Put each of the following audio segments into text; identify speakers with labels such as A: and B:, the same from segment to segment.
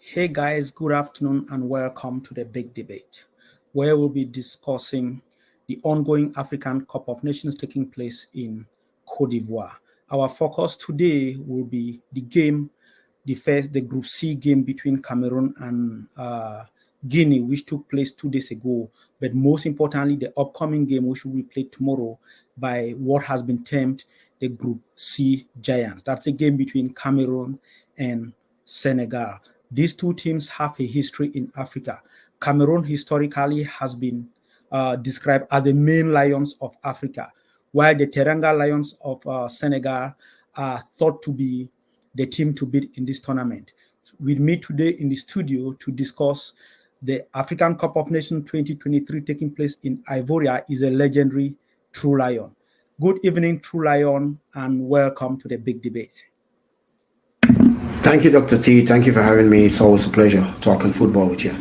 A: Hey guys, good afternoon and welcome to the Big Debate, where we'll be discussing the ongoing African Cup of Nations taking place in Cote d'Ivoire. Our focus today will be the Group C game between Cameroon and Guinea, which took place 2 days ago. But most importantly, the upcoming game, which will be played tomorrow by what has been termed the Group C Giants. That's a game between Cameroon and Senegal. These two teams have a history in Africa. Cameroon historically has been described as the main lions of Africa, while the Teranga Lions of Senegal are thought to be the team to beat in this tournament. With me today in the studio to discuss the African Cup of Nations 2023 taking place in Ivoria is a legendary Tru3Lion. Good evening, Tru3Lion, and welcome to the Big Debate.
B: Thank you, Dr. T. Thank you for having me. It's always a pleasure talking football with you.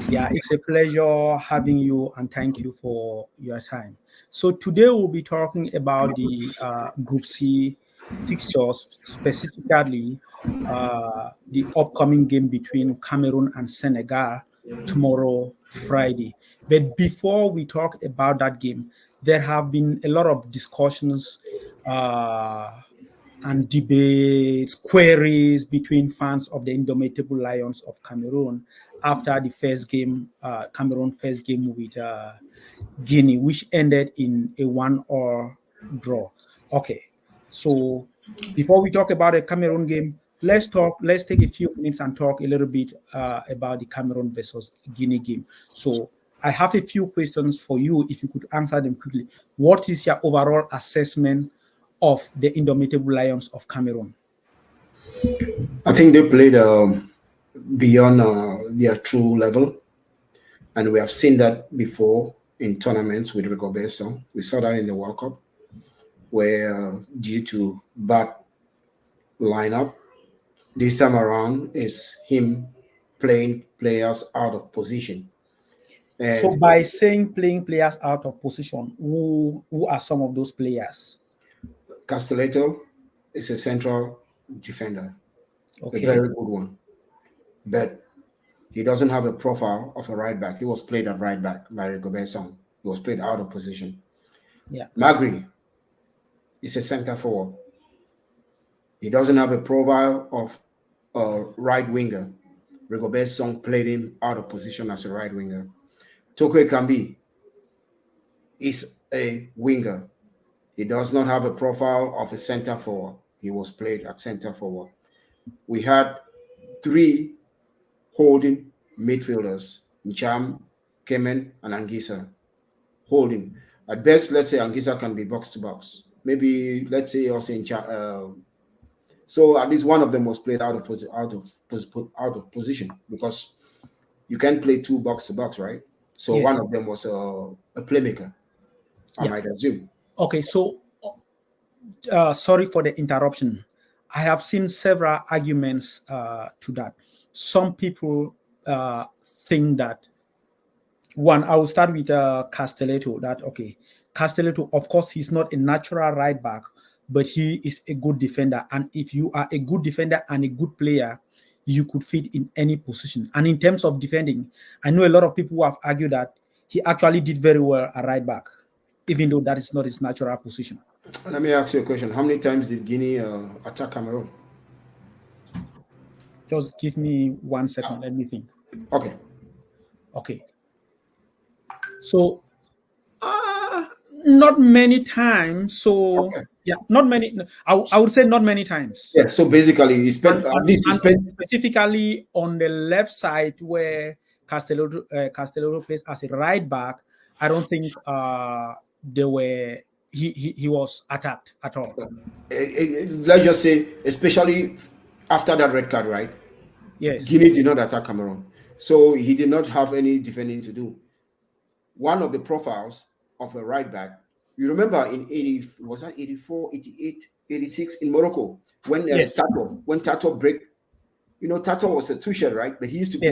A: Yeah, it's a pleasure having you, and thank you for your time. So today we'll be talking about the Group C fixtures, specifically the upcoming game between Cameroon and Senegal tomorrow, Friday. But before we talk about that game, there have been a lot of discussions and debates, queries between fans of the Indomitable Lions of Cameroon after the first game, Cameroon first game with Guinea, which ended in a 1-1 draw. Okay, so before we talk about the Cameroon game, let's take a few minutes and talk a little bit about the Cameroon versus Guinea game. So I have a few questions for you, if you could answer them quickly. What is your overall assessment of the Indomitable Lions of Cameroon?
B: I think they played beyond their true level, and we have seen that before in tournaments with Rigobert Song. We saw that in the World Cup, where due to bad lineup, this time around is him playing players out of position.
A: And so by saying playing players out of position, who are some of those players?
B: Castelletto is a central defender, a very good one, but he doesn't have a profile of a right back. He was played at right back by Rigobert Song. He was played out of position.
A: Yeah,
B: Magri is a center forward. He doesn't have a profile of a right winger. Rigobert Song played him out of position as a right winger. Toko Ekambi is a winger. He does not have a profile of a center forward. He was played at center forward. We had 3 holding midfielders, Ncham, Kemen, and Angisa. Holding. At best, let's say Angisa can be box to box. Maybe, let's say also Ncham. So at least one of them was played out of position, because you can play 2 box to box, right? So one of them was a playmaker, I might assume.
A: Okay, so sorry for the interruption. I have seen several arguments to that. Some people think that, one, I will start with Castelletto, that, okay, Castelletto, of course, he's not a natural right back, but he is a good defender. And if you are a good defender and a good player, you could fit in any position. And in terms of defending, I know a lot of people who have argued that he actually did very well at right back, even though that is not his natural position.
B: Let me ask you a question. How many times did Guinea attack Cameroon?
A: Just give me 1 second. Let me think. Okay. So, not many times. So, yeah, not many. I would say not many times.
B: Yeah. So basically, he spent
A: specifically on the left side where Castelletto plays as a right back. I don't think he was attacked at all.
B: Let's just say, especially after that red card, right?
A: Yes.
B: Guinea did not attack Cameroon, so he did not have any defending to do. One of the profiles of a right back, you remember in 84, 88, 86 in Morocco, when Tato break, Tato was a two-shot, right? But he used to go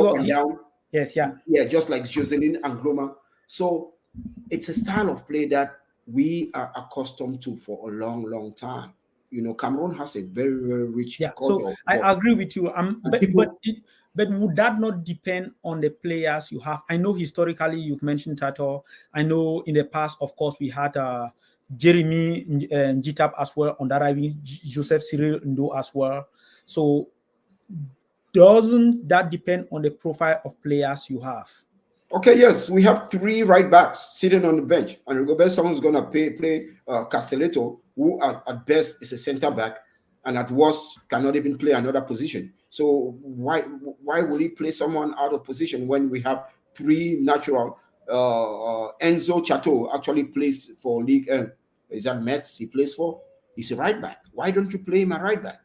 B: up and down.
A: Yes, yeah.
B: Yeah, just like Jocelyn and Gloma. So it's a style of play that we are accustomed to for a long, long time. Cameroon has a very, very rich
A: Yeah,
B: culture
A: so
B: of
A: I
B: football.
A: agree with you. But would that not depend on the players you have? I know historically you've mentioned Tato. I know in the past, of course, we had Jeremy Njitap as well, on that Joseph Cyril Ndo as well. So doesn't that depend on the profile of players you have?
B: Okay, yes, we have 3 right backs sitting on the bench, and Rigobert someone's gonna play Castelletto, who at best is a center back, and at worst cannot even play another position. So why will he play someone out of position when we have 3 natural? Enzo Chateau actually plays for League M. Is that Metz he plays for? He's a right back. Why don't you play him a right back?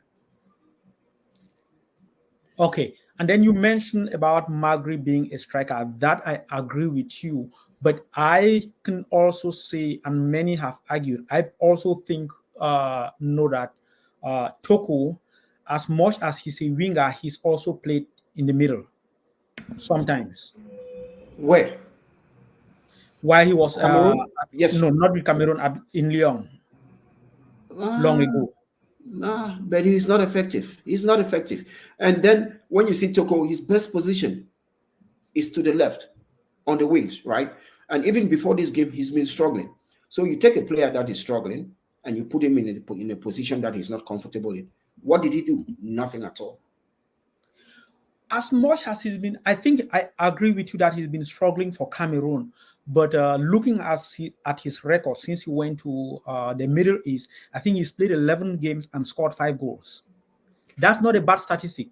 A: Okay, and then you mentioned about Magri being a striker. That I agree with you, but I can also say, and many have argued, I also think know that Toko, as much as he's a winger, he's also played in the middle sometimes.
B: Where?
A: While he was
B: Cameroon? Yes.
A: no, not with Cameroon, in Lyon long
B: Ah,
A: ago.
B: nah, but he's not effective. He's not effective. And then when you see Toko, his best position is to the left on the wings, right? And even before this game, he's been struggling. So you take a player that is struggling and you put him in a position that he's not comfortable in. What did he do? Nothing at all.
A: As much as he's been, I think I agree with you that he's been struggling for Cameroon. But looking at his record since he went to the Middle East, I think he's played 11 games and scored 5 goals. That's not a bad statistic.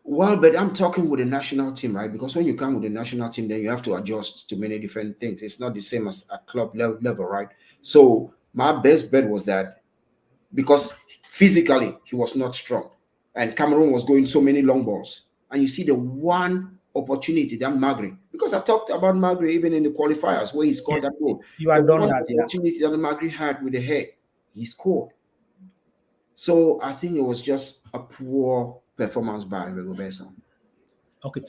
B: Well, but I'm talking with the national team, right? Because when you come with the national team, then you have to adjust to many different things. It's not the same as at club level, right? So my best bet was that because physically he was not strong, and Cameroon was going so many long balls, and you see the one opportunity that Magri, because I talked about Magri even in the qualifiers where he scored
A: Yes,
B: that goal.
A: you
B: The
A: have done
B: one
A: that, yeah.
B: opportunity that Magri had with the head, he scored. So I think it was just a poor performance by Rigobert.
A: Okay,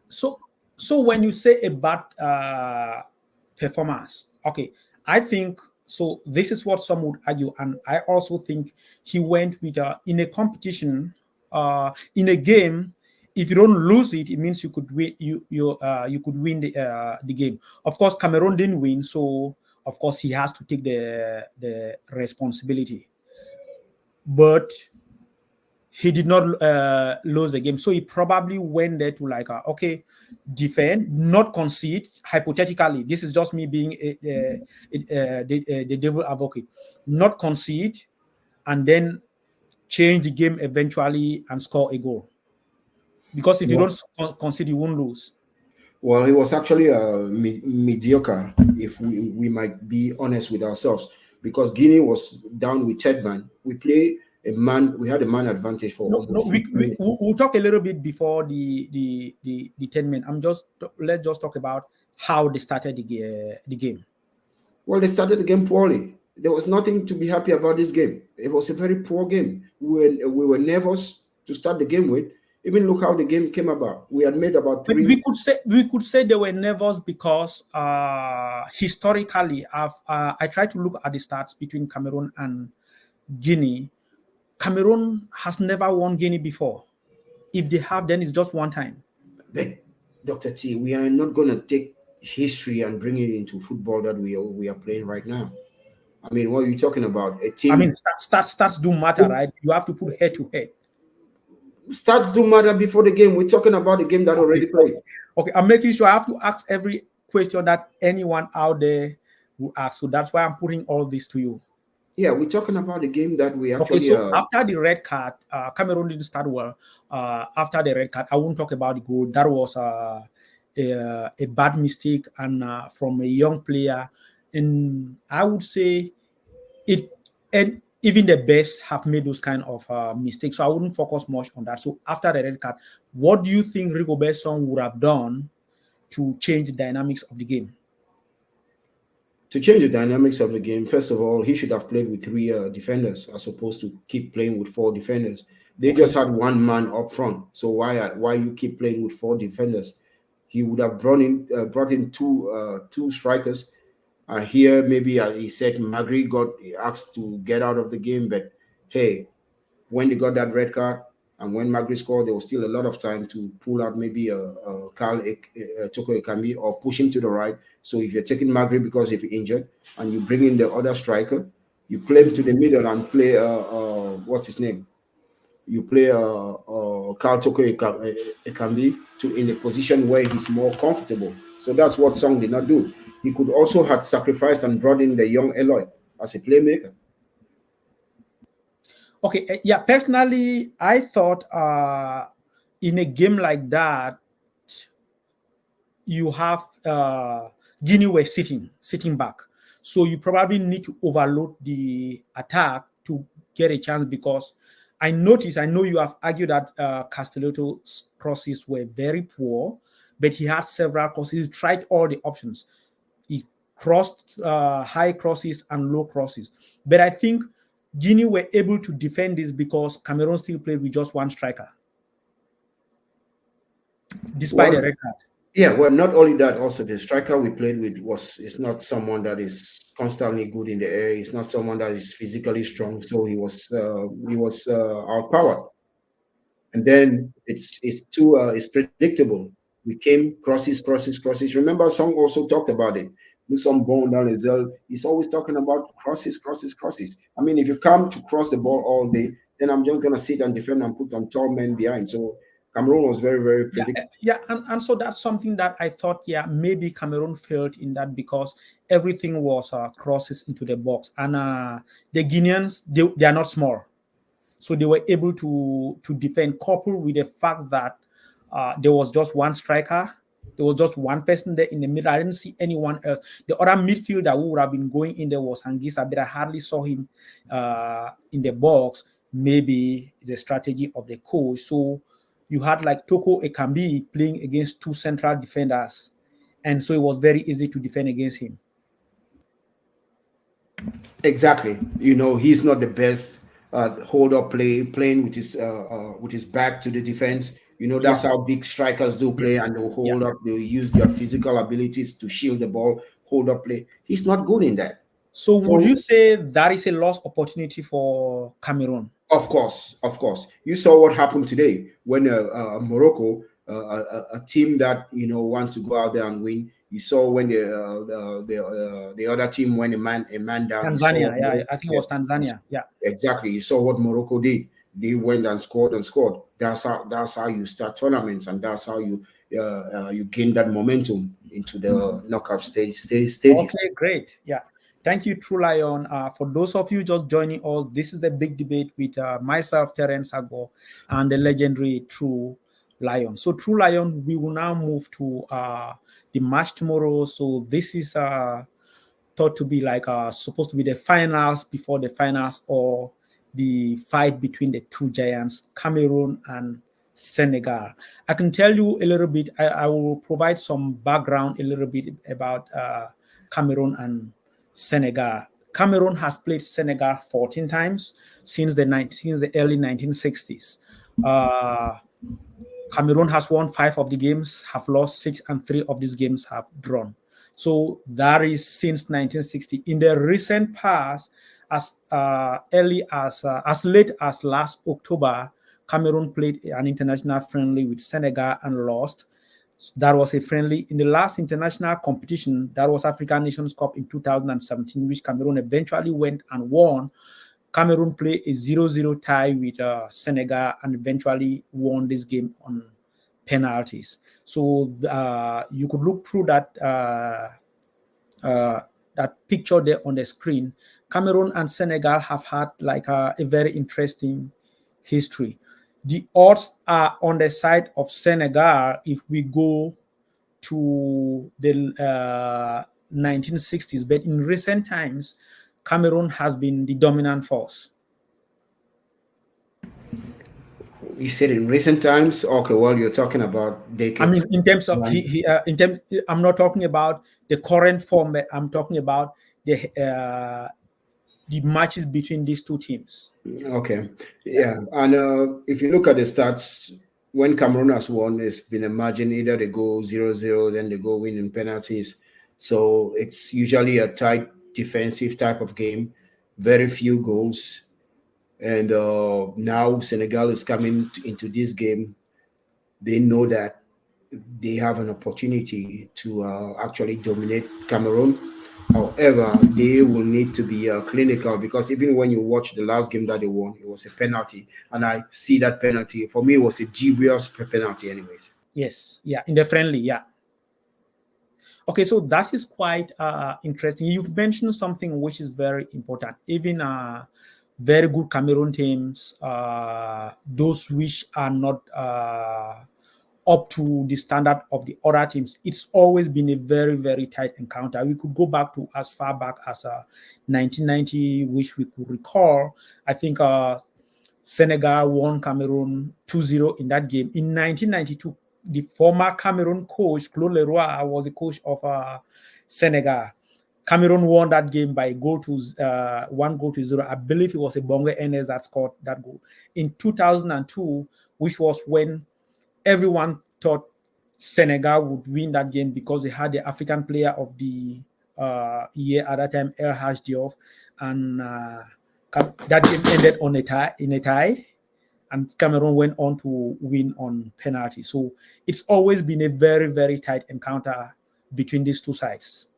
A: so so when you say a bad performance, okay, I think so. This is what some would argue, and I also think he went with in a competition, in a game. If you don't lose it, it means you could win. You could win the game. Of course, Cameroon didn't win, so of course he has to take the responsibility. But he did not lose the game. So he probably went there to like, okay, defend, not concede. Hypothetically, this is just me being the devil advocate, not concede, and then change the game eventually and score a goal. Because if you don't concede, you won't lose.
B: Well, he was actually mediocre, if we might be honest with ourselves, because Guinea was down with third man. We had a man advantage for
A: No,
B: almost 50 minutes.
A: we'll talk a little bit before the 10 minutes. Let's just talk about how they started the game.
B: Well, they started the game poorly. There was nothing to be happy about this game. It was a very poor game. We were nervous to start the game with. Even look how the game came about. We had made about 3.
A: We could say they were nervous because historically, I tried to look at the stats between Cameroon and Guinea. Cameroon has never won Guinea before. If they have, then it's just one time.
B: But Dr. T, we are not going to take history and bring it into football that we are playing right now. I mean, what are you talking about? A team.
A: I mean, stats do matter, right? You have to put head to head.
B: Stats do matter before the game. We're talking about the game that already played.
A: Okay, I'm making sure I have to ask every question that anyone out there will ask. So that's why I'm putting all this to you.
B: Yeah, we're talking about the game that we actually.
A: Okay, so after the red card, Cameroon didn't start well. After the red card, I won't talk about the goal. That was a bad mistake and from a young player. And I would say it, and even the best have made those kind of mistakes. So I wouldn't focus much on that. So after the red card, what do you think Rigobert Song would have done to change the dynamics of the game?
B: To change the dynamics of the game, first of all, he should have played with 3 defenders as opposed to keep playing with 4 defenders. They just had one man up front. So why you keep playing with 4 defenders? He would have brought in two strikers. Here, maybe he said Magri got asked to get out of the game, but hey, when they got that red card and when Magri scored, there was still a lot of time to pull out maybe a Toko Ekambi or push him to the right. So if you're taking Magri because if you're injured and you bring in the other striker, you play him to the middle and play what's his name? You play Carl Toko Ekambi to in a position where he's more comfortable. So that's what Song did not do. He could also have sacrificed and brought in the young Eloy as a playmaker.
A: Okay, yeah, personally, I thought in a game like that, you have Guinea were sitting back. So you probably need to overload the attack to get a chance, because I know you have argued that Castellotto's crosses were very poor, but he had several crosses. He tried all the options. He crossed high crosses and low crosses. But I think Guinea were able to defend this because Cameroon still played with just one striker, despite the red card.
B: Yeah, well, not only that, also the striker we played with is not someone that is constantly good in the air. He's not someone that is physically strong. So he was outpowered. And then it's predictable. We came crosses. Remember, Song also talked about it. Do some bone down his L. He's always talking about crosses. I mean, if you come to cross the ball all day, then I'm just gonna sit and defend and put some tall men behind. So Cameroon was very, very predictable.
A: Yeah, and so that's something that I thought, yeah, maybe Cameroon failed in that, because everything was crosses into the box, and the Guineans, they are not small, so they were able to defend, coupled with the fact that there was just one striker. There was just one person there in the middle. I didn't see anyone else. The other midfielder who would have been going in there was Hangisa, but I hardly saw him in the box. Maybe the strategy of the coach. So you had like Toko Ekambi playing against two central defenders, and so it was very easy to defend against him.
B: Exactly. You know, he's not the best hold up playing with his back to the defense. You know, that's how big strikers do play, and they'll hold up, they'll use their physical abilities to shield the ball, hold up play. He's not good in that.
A: So would you say that is a lost opportunity for Cameroon?
B: Of course. You saw what happened today when Morocco, a team that, you know, wants to go out there and win. You saw when the other team went a man down.
A: Tanzania, I think it was Tanzania. Yeah,
B: exactly. You saw what Morocco did. They went and scored. That's how you start tournaments, and that's how you gain that momentum into the knockout stage.
A: Okay, great. Yeah. Thank you, Tru3Lion. For those of you just joining us, this is the big debate with myself, Terence Agbo, and the legendary Tru3Lion. So, Tru3Lion, we will now move to the match tomorrow. So, this is thought to be like supposed to be the finals before the finals, or the fight between the two giants, Cameroon and Senegal. I can tell you a little bit. I will provide some background a little bit about Cameroon and Senegal. Cameroon has played Senegal 14 times since the early 1960s. Cameroon has won 5 of the games, have lost 6, and 3 of these games have drawn. So that is since 1960. In the recent past, as late as last October, Cameroon played an international friendly with Senegal and lost. That was a friendly. In the last international competition, that was African Nations Cup in 2017, which Cameroon eventually went and won. Cameroon played a 0-0 tie with Senegal and eventually won this game on penalties. So you could look through that that picture there on the screen. Cameroon and Senegal have had like a very interesting history. The odds are on the side of Senegal if we go to the 1960s, but in recent times, Cameroon has been the dominant force.
B: You said in recent times. Okay, well, you're talking about decades.
A: I mean, in terms of I'm not talking about the current form, but I'm talking about the matches between these two teams.
B: Okay, yeah, and if you look at the stats, when Cameroon has won, it's been a margin. Either they go 0-0, then they go win in penalties. So it's usually a tight defensive type of game, very few goals. And now Senegal is coming into this game. They know that they have an opportunity to actually dominate Cameroon. However, they will need to be clinical, because even when you watch the last game that they won, it was a penalty. And I see that penalty, for me, it was a dubious penalty anyways.
A: Yes, yeah, in the friendly, yeah. Okay, so that is quite interesting. You've mentioned something which is very important. Even very good Cameroon teams, those which are not up to the standard of the other teams, it's always been a very, very tight encounter. We could go back to as far back as 1990, which we could recall. I think Senegal won Cameroon 2-0 in that game. In 1992, the former Cameroon coach, Claude Leroy, was the coach of Senegal. Cameroon won that game by 1-0. I believe it was a Bongo Enes that scored that goal. In 2002, which was when everyone thought Senegal would win that game because they had the African player of the year at that time, El Hadj Diouf, and that game ended on a tie, and Cameroon went on to win on penalty. So it's always been a very, very tight encounter between these two sides.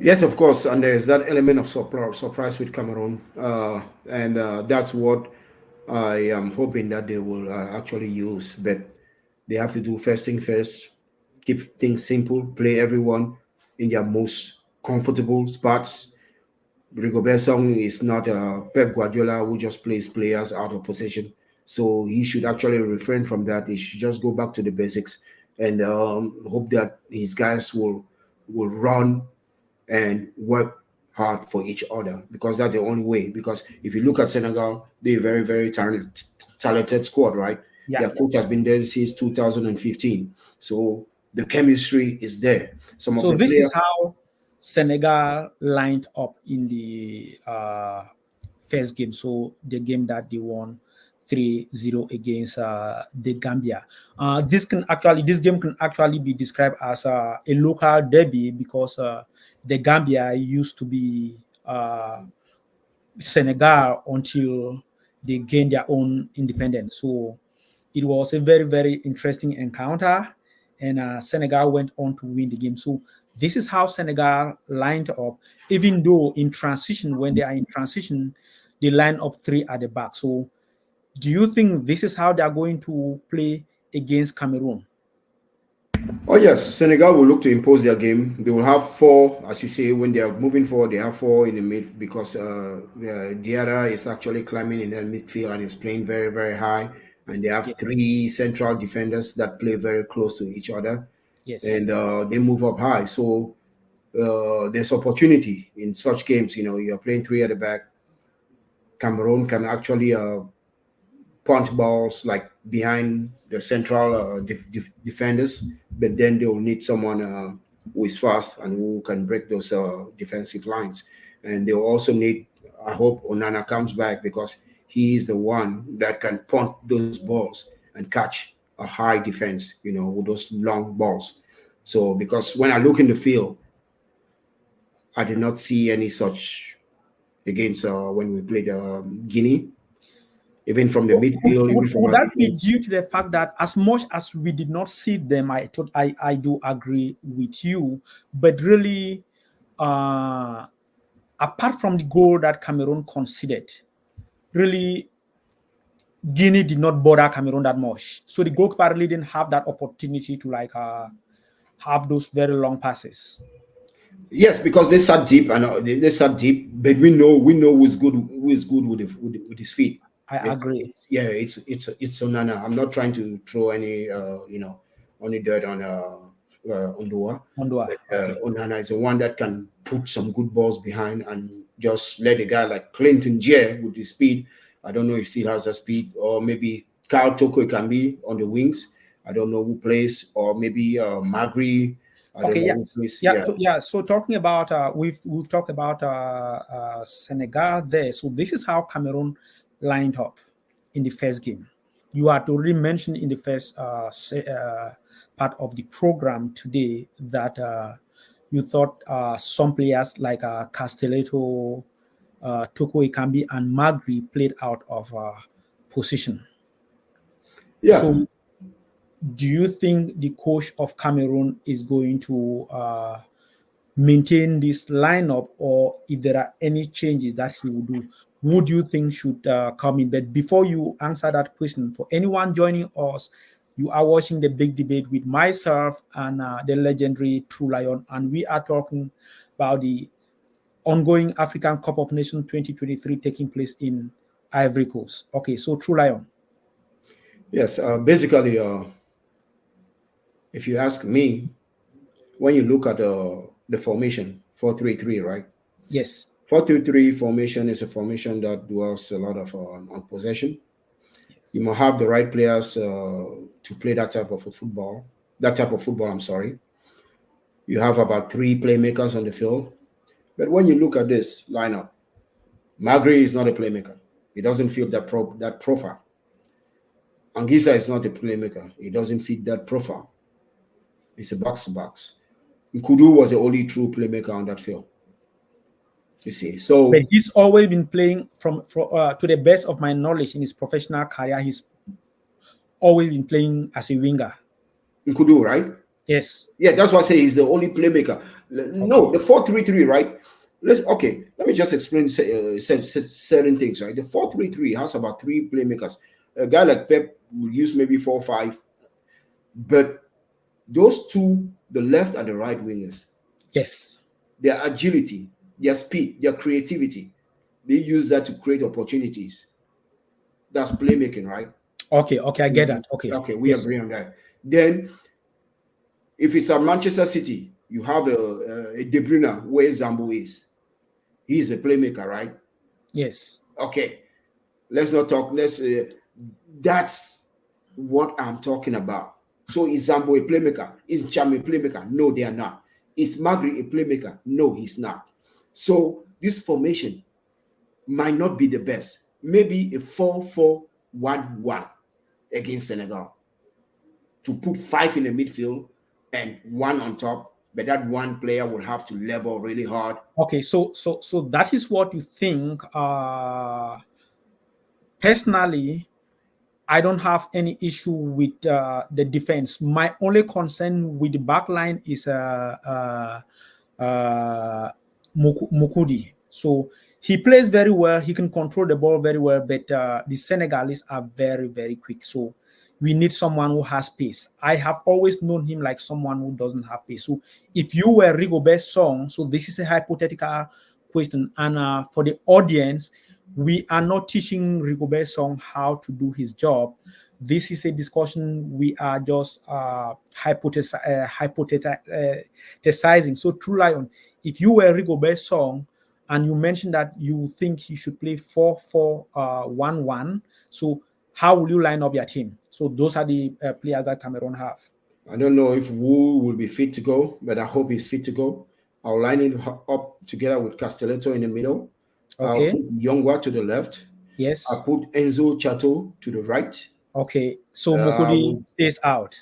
B: Yes, of course, and there's that element of surprise with Cameroon, and that's what I am hoping that they will actually use. But they have to do first thing first, keep things simple, play everyone in their most comfortable spots. Rigobert Song is not Pep Guardiola who just plays players out of position. So he should actually refrain from that. He should just go back to the basics and hope that his guys will run and work hard for each other, because that's the only way. Because if you look at Senegal, they're a very, very talented squad, right?
A: Yeah.
B: Their coach has been there since 2015. So the chemistry is there.
A: So this is how Senegal lined up in the first game. So the game that they won 3-0 against the Gambia. This game can actually be described as a local derby, because the Gambia used to be Senegal until they gained their own independence. So it was a very, very interesting encounter, and Senegal went on to win the game. So this is how Senegal lined up, even though in transition, when they are in transition, they line up three at the back. So do you think this is how they are going to play against Cameroon?
B: Oh yes, Senegal will look to impose their game. They will have four, as you say, when they are moving forward. They have four in the mid, because Diarra is actually climbing in the midfield and is playing very, very high. And they have
A: Yes.
B: three central defenders that play very close to each other,
A: Yes.
B: and they move up high. So there's opportunity in such games. You know, you're playing three at the back. Cameroon can actually punt balls like behind the central defenders, but then they will need someone who is fast and who can break those defensive lines. And they will also need, I hope Onana comes back, because he is the one that can punt those balls and catch a high defense, you know, with those long balls. So, because when I look in the field, I did not see any such against when we played Guinea, even from the midfield, even from
A: Would
B: our
A: that be
B: defense.
A: due to the fact that as much as we did not see them, I do agree with you, but really, apart from the goal that Cameroon conceded, really Guinea did not bother Cameroon that much. So the goalkeeper really didn't have that opportunity to have those very long passes.
B: Yes, because they sat deep, and they sat deep, but we know who is good with his feet.
A: I agree.
B: It's Onana. I'm not trying to throw any any dirt on Ondua,
A: Ondua,
B: but
A: okay.
B: Onana is the one that can put some good balls behind and just let a guy like Clinton Jay with his speed. I don't know if he still has the speed, or maybe Kyle Toko can be on the wings. I don't know who plays, or maybe Magri. I don't
A: Okay,
B: know
A: yeah,
B: who plays.
A: yeah.
B: Yeah.
A: So talking about we've talked about Senegal there. So this is how Cameroon lined up in the first game. You had already mentioned in the first part of the program today that you thought some players like Castelletto Toko Ekambi and Magri played out of position.
B: Yeah.
A: So do you think the coach of Cameroon is going to maintain this lineup, or if there are any changes that he will do, would you think should come in? But before you answer that question, for anyone joining us, you are watching the big debate with myself and the legendary Tru3Lion, and we are talking about the ongoing African Cup of Nations 2023 taking place in Ivory Coast. Okay, so Tru3Lion.
B: Yes, basically, if you ask me, when you look at the formation 4-3-3, right?
A: Yes.
B: 4-3-3 formation is a formation that dwells a lot of on possession.
A: Yes.
B: You must have the right players to play that type of football. I'm sorry. You have about 3 playmakers on the field. But when you look at this lineup, Magri is not a playmaker. He doesn't fit that profile. Anguissa is not a playmaker. He doesn't fit that profile. It's a box-to-box. Nkudu was the only true playmaker on that field. You see, so
A: but he's always been playing to the best of my knowledge in his professional career. He's always been playing as a winger.
B: Nkudu, right?
A: Yes.
B: Yeah, that's why I say he's the only playmaker. No, the 4-3-3, right? Let me just explain certain things, right? The 4-3-3 has about 3 playmakers. A guy like Pep will use maybe 4 or 5, but those 2, the left and the right wingers,
A: yes,
B: their agility, their speed, their creativity, they use that to create opportunities. That's playmaking, right?
A: Okay, I get that.
B: Okay, we agree on that. Then, if it's at Manchester City, you have a De Bruyne where Zambo is. He's a playmaker, right?
A: Yes.
B: Okay, let's not talk. That's what I'm talking about. So is Zambo a playmaker? Is Cham a playmaker? No, they are not. Is Magri a playmaker? No, he's not. So this formation might not be the best. Maybe a 4-4-1-1 against Senegal. To put 5 in the midfield and 1 on top, but that 1 player would have to level really hard.
A: Okay, so that is what you think. Personally, I don't have any issue with the defense. My only concern with the back line is Mukudi. So he plays very well. He can control the ball very well, but the Senegalese are very, very quick. So we need someone who has pace. I have always known him like someone who doesn't have pace. So if you were Rigobert's song, so this is a hypothetical question, and for the audience, we are not teaching Rigobert Song how to do his job. This is a discussion. We are just hypothesizing. So, Tru3Lion, if you were Rigobert Song and you mentioned that you think he should play 4-4-1-1, so how will you line up your team? So those are the players that Cameroon have.
B: I don't know if Wu will be fit to go, but I hope he's fit to go. I'll line it up together with Castelletto in the middle.
A: Okay.
B: I'll put Yongwa to the left.
A: Yes.
B: I'll put Enzo Chateau to the right.
A: Okay. So Mukudi stays out.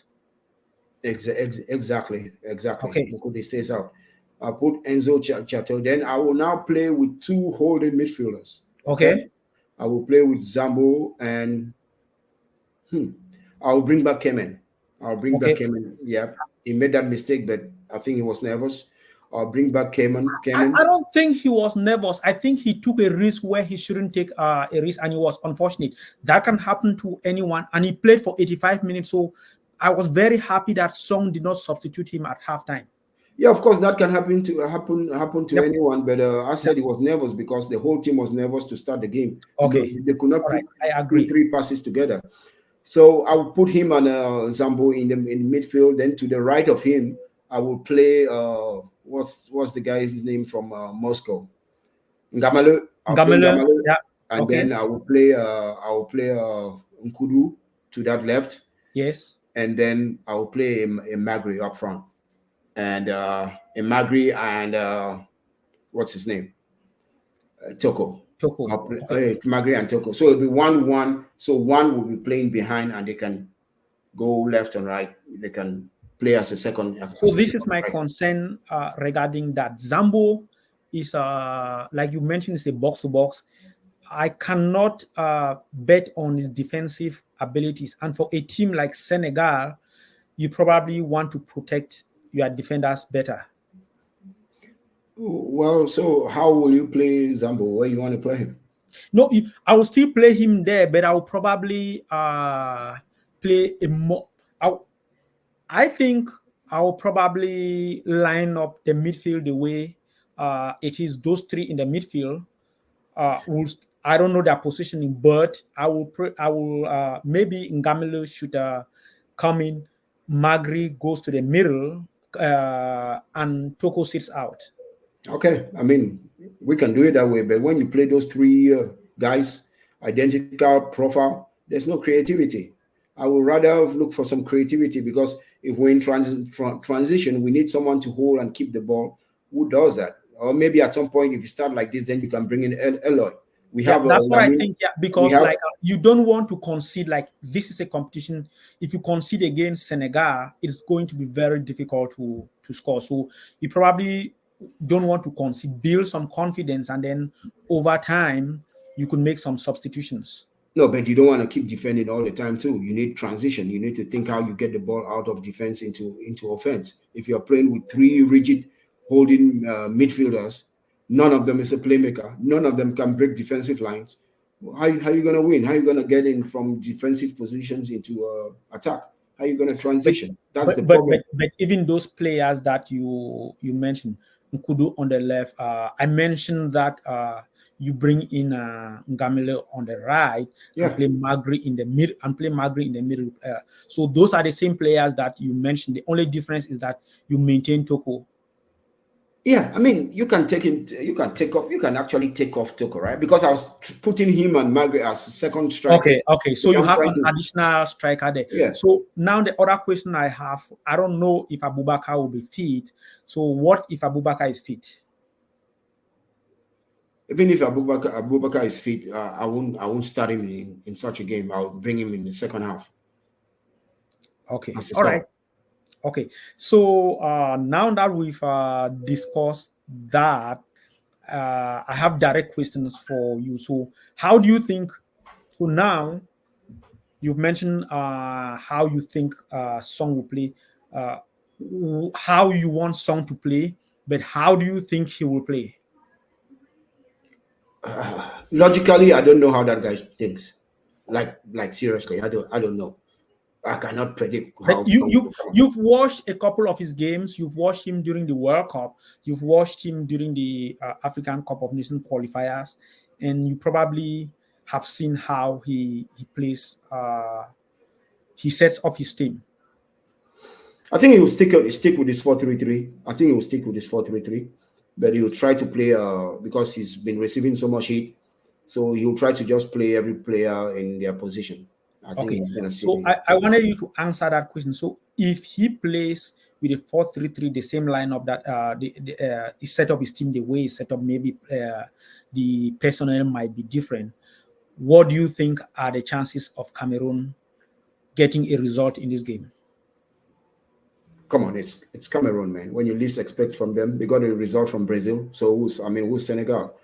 B: Exactly.
A: Okay.
B: Mukudi stays out. I'll put Enzo Chateau. Then I will now play with 2 holding midfielders.
A: Okay.
B: I will play with Zambo and I'll bring back Kemen. Back Kemen. Yeah, he made that mistake, but I think he was nervous. I'll bring back Kemen.
A: I don't think he was nervous. I think he took a risk where he shouldn't take a risk, and it was unfortunate. That can happen to anyone, and he played for 85 minutes. So I was very happy that Song did not substitute him at halftime.
B: Yeah, of course, that can happen to anyone. But I said he was nervous because the whole team was nervous to start the game.
A: Okay,
B: they could not put
A: I agree.
B: 3 passes together. So I will put him on Zambo in midfield. Then to the right of him, I will play what's the guy's name from Moscow? Ngamale.
A: Yeah.
B: And then I will play Nkudu to that left.
A: Yes.
B: And then I will play a Magri up front. And a Magri and what's his name? Toko. It's Magri and Toko. So it'll be 1-1. So 1 will be playing behind, and they can go left and right. They can play as a second.
A: So this is my concern regarding that. Zambo is like you mentioned, is a box to box. I cannot bet on his defensive abilities. And for a team like Senegal, you probably want to protect your defenders better.
B: Well, so how will you play Zambo? Where you want to play him?
A: No, I will still play him there, but I will probably play a more. I think I will probably line up the midfield the way it is. Those three in the midfield. I don't know their positioning, but I will maybe Ngamilo should come in. Magri goes to the middle, and Toko sits out.
B: Okay, I mean, we can do it that way, but when you play those three guys, identical profile, there's no creativity. I would rather look for some creativity, because if we're in transition, we need someone to hold and keep the ball. Who does that? Or maybe at some point, if you start like this, then you can bring in Eloy. We have
A: that's what I think. Yeah, because
B: have,
A: like you don't want to concede. Like this is a competition. If you concede against Senegal, it's going to be very difficult to score. So you probably don't want to concede. Build some confidence, and then over time you could make some substitutions.
B: No, but you don't want to keep defending all the time too. You need transition. You need to think how you get the ball out of defense into offense. If you're playing with three rigid holding midfielders, none of them is a playmaker. None of them can break defensive lines. How are you going to win? How are you going to get in from defensive positions into attack? How are you going to transition? That's the problem.
A: But even those players that you mentioned, Nkudu on the left, I mentioned that you bring in Ngamile on the right, and play Magri in the middle. So those are the same players that you mentioned. The only difference is that you maintain Toko.
B: Yeah, I mean, you can take him. You can actually take off Toko, right? Because I was putting him and Magri as second striker.
A: Okay. So you have an additional striker there.
B: Yeah.
A: So now the other question I have, I don't know if Abubakar will be fit. So what if Abubakar is fit?
B: Even if Abubakar is fit, I won't start him in such a game. I'll bring him in the second half.
A: Okay. All right. Okay. So now that we've discussed that, I have direct questions for you. So how do you think? So now you've mentioned how you think Song will play, how you want Song to play, but how do you think he will play?
B: Logically, I don't know how that guy thinks. Like seriously, I don't know. I cannot predict how.
A: You've watched a couple of his games. You've watched him during the World Cup. You've watched him during the African Cup of Nations qualifiers, and you probably have seen how he plays. He sets up his team.
B: I think he will stick with his 4-3-3. I think he will stick with his 4-3-3, but he will try to play because he's been receiving so much heat. So he will try to just play every player in their position. I think he's going to see.
A: So I wanted you to answer that question. So if he plays with a 4-3-3, the same lineup that he set up his team the way he set up, maybe the personnel might be different. What do you think are the chances of Cameroon getting a result in this game?
B: Come on, it's Cameroon, man. When you least expect from them, they got a result from Brazil. So who's Senegal?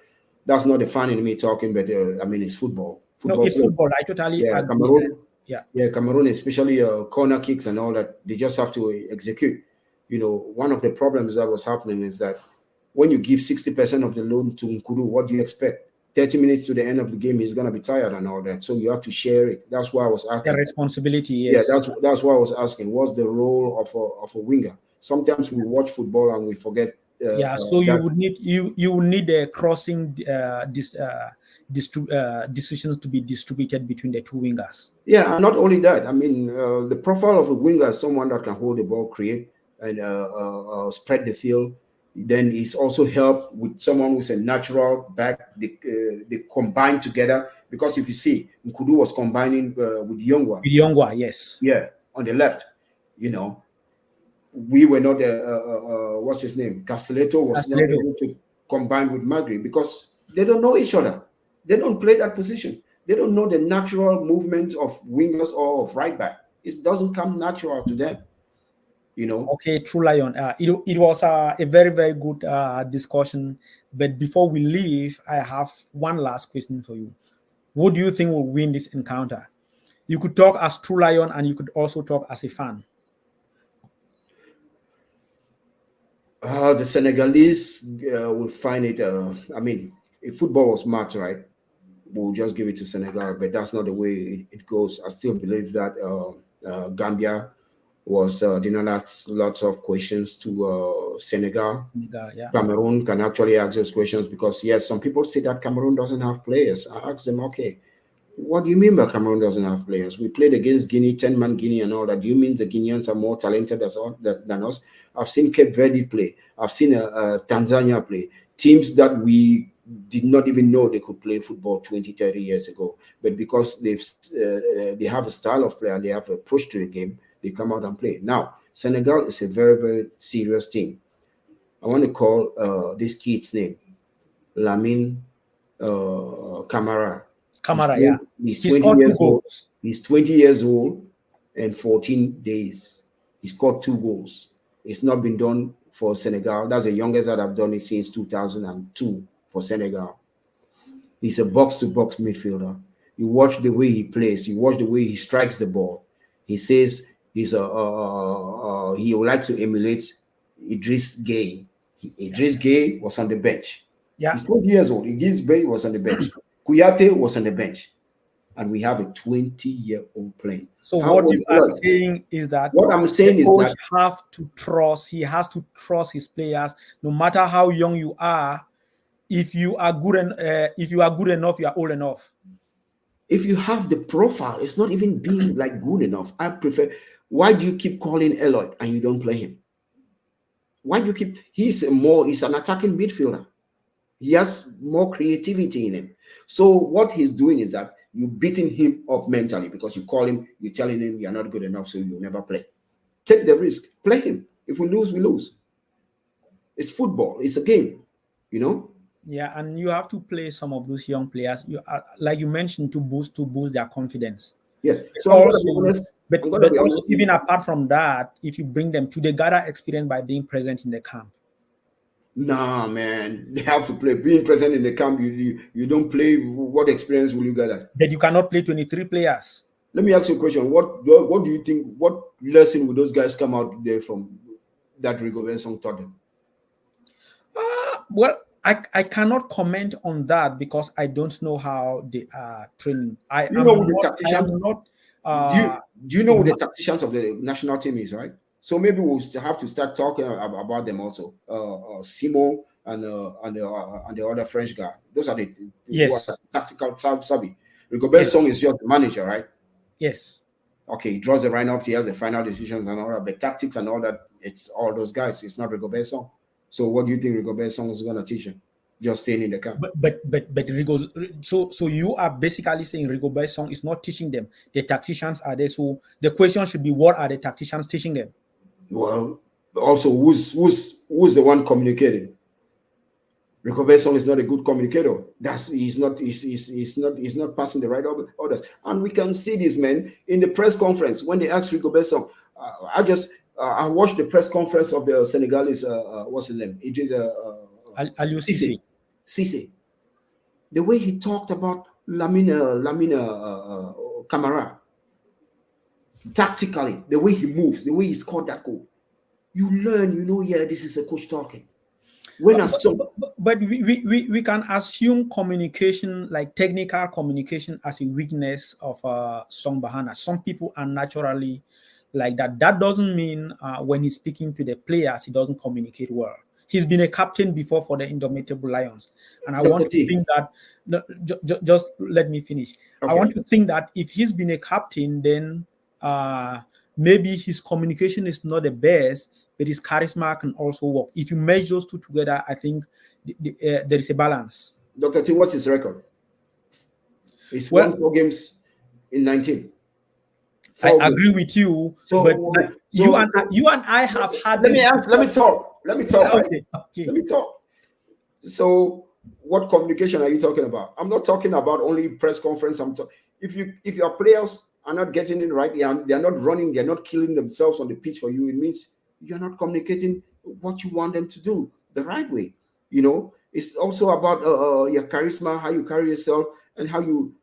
B: That's not the fan in me talking, but it's football.
A: No, it's football. I totally agree.
B: Cameroon. Yeah, Cameroon, especially corner kicks and all that, they just have to execute. You know, one of the problems that was happening is that when you give 60% of the load to Nkudu, what do you expect? 30 minutes to the end of the game, he's gonna be tired and all that. So you have to share it. That's why I was asking.
A: The responsibility, yes.
B: Yeah, that's why I was asking. What's the role of a winger? Sometimes we watch football and we forget.
A: So you would need the crossing decisions to be distributed between the two wingers.
B: Yeah, and not only that. I mean, the profile of a winger is someone that can hold the ball, create, and spread the field. Then it's also helped with someone who's a natural back. They combine together, because if you see, Nkudu was combining with Yongwa.
A: With Yongwa, yes.
B: Yeah, on the left. You know, we were not what's his name? Castelletto was not able to combine with Magri because they don't know each other. They don't play that position. They don't know the natural movement of wingers or of right back. It doesn't come natural to them. you know.
A: Okay, Tru3Lion. It was a very, very good discussion. But before we leave, I have one last question for you. Who do you think will win this encounter? You could talk as Tru3Lion, and you could also talk as a fan.
B: The Senegalese will find it. I mean, if football was match, right, we'll just give it to Senegal, but that's not the way it goes. I still believe that Gambia was did not ask lots of questions to Senegal.
A: Yeah.
B: Cameroon can actually ask those questions because, yes, some people say that Cameroon doesn't have players. I ask them, okay, what do you mean by Cameroon doesn't have players? We played against Guinea, 10-man Guinea and all that. Do you mean the Guineans are more talented than us? I've seen Cape Verde play. I've seen Tanzania play. Teams that we did not even know they could play football 20, 30 years ago. But because they have a style of play and they have an approach to the game, they come out and play. Now, Senegal is a very, very serious team. I want to call this kid's name, Lamine Camara.
A: Yeah.
B: He's 20 years old. He's 20 years old and 14 days. He scored 2 goals. It's not been done for Senegal. That's the youngest that I've done it since 2002 for Senegal. He's a box-to-box midfielder. You watch the way he plays. You watch the way he strikes the ball. He says he would like to emulate Idriss Gueye. Idriss Gueye was on the bench.
A: Yeah.
B: He's 20 years old. Idriss Gueye was on the bench. Kouyaté was on the bench, and we have a 20-year-old playing.
A: So what you are saying is that
B: what I'm saying is that
A: he has to trust his players, no matter how young you are. If you are good enough, you are old enough.
B: If you have the profile, it's not even being like good enough. I prefer. Why do you keep calling Elliott and you don't play him? Why do you keep? He's an attacking midfielder. He has more creativity in him. So what he's doing is that you're beating him up mentally because you call him, you're telling him you're not good enough, so you'll never play. Take the risk. Play him. If we lose, we lose. It's football. It's a game, you know?
A: Yeah, and you have to play some of those young players, like you mentioned, to boost their confidence.
B: Yeah. So also,
A: but also, even apart from that, if you bring them to, they gather experience by being present in the camp.
B: Nah, man, they have to play. Being present in the camp, you don't play. What experience will you gather?
A: That you cannot play 23 players.
B: Let me ask you a question. What do you think? What lesson will those guys come out there from that Rigobert Song taught them?
A: Well, I cannot comment on that because I don't know how they are training.
B: Do you know who the tacticians of the national team is, right? So maybe we'll have to start talking about them also. Simo and the other French guy. Those are the tactical savvy. Rigobert Song is just the manager, right?
A: Yes.
B: Okay, he draws the lineup. He has the final decisions and all that. But tactics and all that, it's all those guys. It's not Rigobert Song. So what do you think Rigobert Song is going to teach him? Just staying in the camp.
A: But so you are basically saying Rigobert Song is not teaching them. The tacticians are there. So the question should be, what are the tacticians teaching them?
B: Well, also, who's the one communicating? Rigobert Song is not a good communicator. He's not passing the right orders. And we can see this, man, in the press conference when they asked Rigobert Song. I watched the press conference of the Senegalese. What's his name? It is
A: Aliou
B: Cissé. The way he talked about Lamine Camara, tactically, the way he moves, the way he scored that goal, you learn. This is a coach talking.
A: But we can assume communication, like technical communication, as a weakness of Song Bahana. Some people are naturally like that. That doesn't mean when he's speaking to the players, he doesn't communicate well. He's been a captain before for the Indomitable Lions. And I want to think that, just let me finish. Okay. I want to think that if he's been a captain, then maybe his communication is not the best, but his charisma can also work. If you merge those two together, I think there is a balance.
B: Dr. T, what's his record? He's won 4 games in 19.
A: I agree with you. But you and I have had.
B: Let me talk.
A: Okay.
B: Let me talk. So, what communication are you talking about? I'm not talking about only press conference. If your players are not getting it right, they are not running, they are not killing themselves on the pitch for you. It means you're not communicating what you want them to do the right way. You know, it's also about your charisma, how you carry yourself, and how you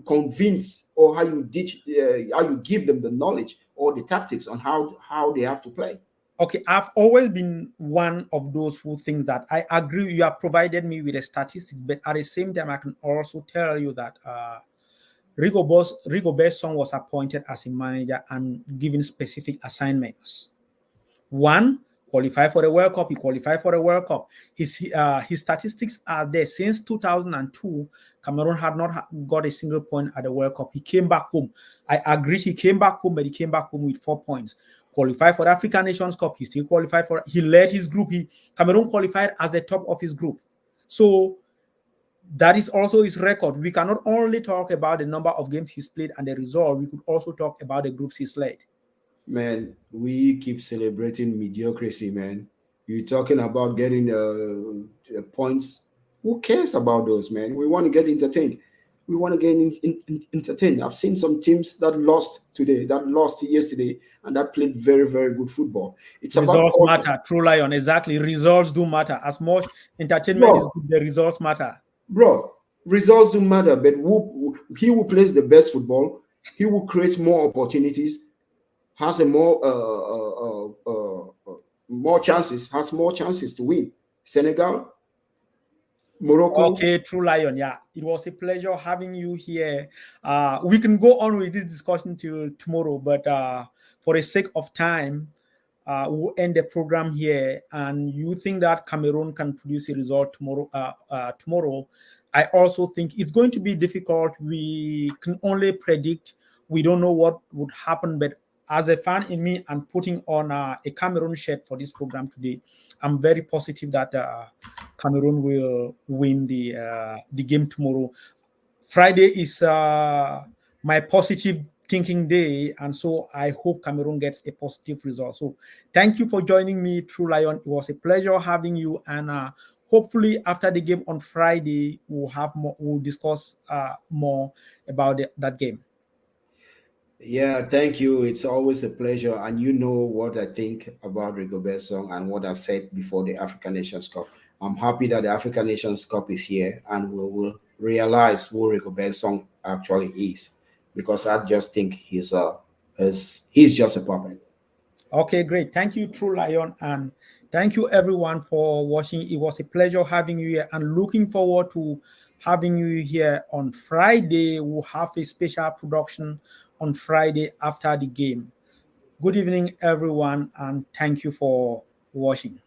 B: convince, or how you give them the knowledge or the tactics on how they have to play.
A: Okay, I've always been one of those who thinks that I agree. You have provided me with the statistics, but at the same time, I can also tell you that Rigobert Song was appointed as a manager and given specific assignments. One, qualify for the World Cup. He qualified for the World Cup. His statistics are there. Since 2002, Cameroon had not got a single point at the World Cup. He came back home. I agree he came back home, but he came back home with 4 points. Qualified for the African Nations Cup. He still qualified for. He led his group. Cameroon qualified as the top of his group. So that is also his record. We cannot only talk about the number of games he's played and the result. We could also talk about the groups he's led.
B: Man, we keep celebrating mediocrity, man. You're talking about getting points. Who cares about those, man? We want to get entertained. We want to get entertained. I've seen some teams that lost today, that lost yesterday, and that played very, very good football.
A: It's results matter. Tru3Lion, exactly. Results do matter. As much entertainment is good, the results matter.
B: Bro, results do matter, but he who plays the best football, he who creates more opportunities, has more chances to win. Senegal, Morocco.
A: Okay, Tru3Lion. Yeah, it was a pleasure having you here. We can go on with this discussion till tomorrow, but for the sake of time, we'll end the program here. And you think that Cameroon can produce a result tomorrow? Tomorrow, I also think it's going to be difficult. We can only predict. We don't know what would happen, but as a fan in me, I'm putting on a Cameroon shirt for this program today. I'm very positive that Cameroon will win the game tomorrow. Friday is my positive thinking day, and so I hope Cameroon gets a positive result. So thank you for joining me, Tru3Lion. It was a pleasure having you, and hopefully after the game on Friday, we'll discuss more about that game.
B: Yeah, thank you. It's always a pleasure. And you know what I think about Rigobert Song and what I said before the African Nations Cup. I'm happy that the African Nations Cup is here, and we will realize who Rigobert Song actually is, because I just think he's just a puppet.
A: Okay, great. Thank you, Tru3Lion, and thank you everyone for watching. It was a pleasure having you here, and looking forward to having you here on Friday. We'll have a special production on Friday after the game. Good evening, everyone, and thank you for watching.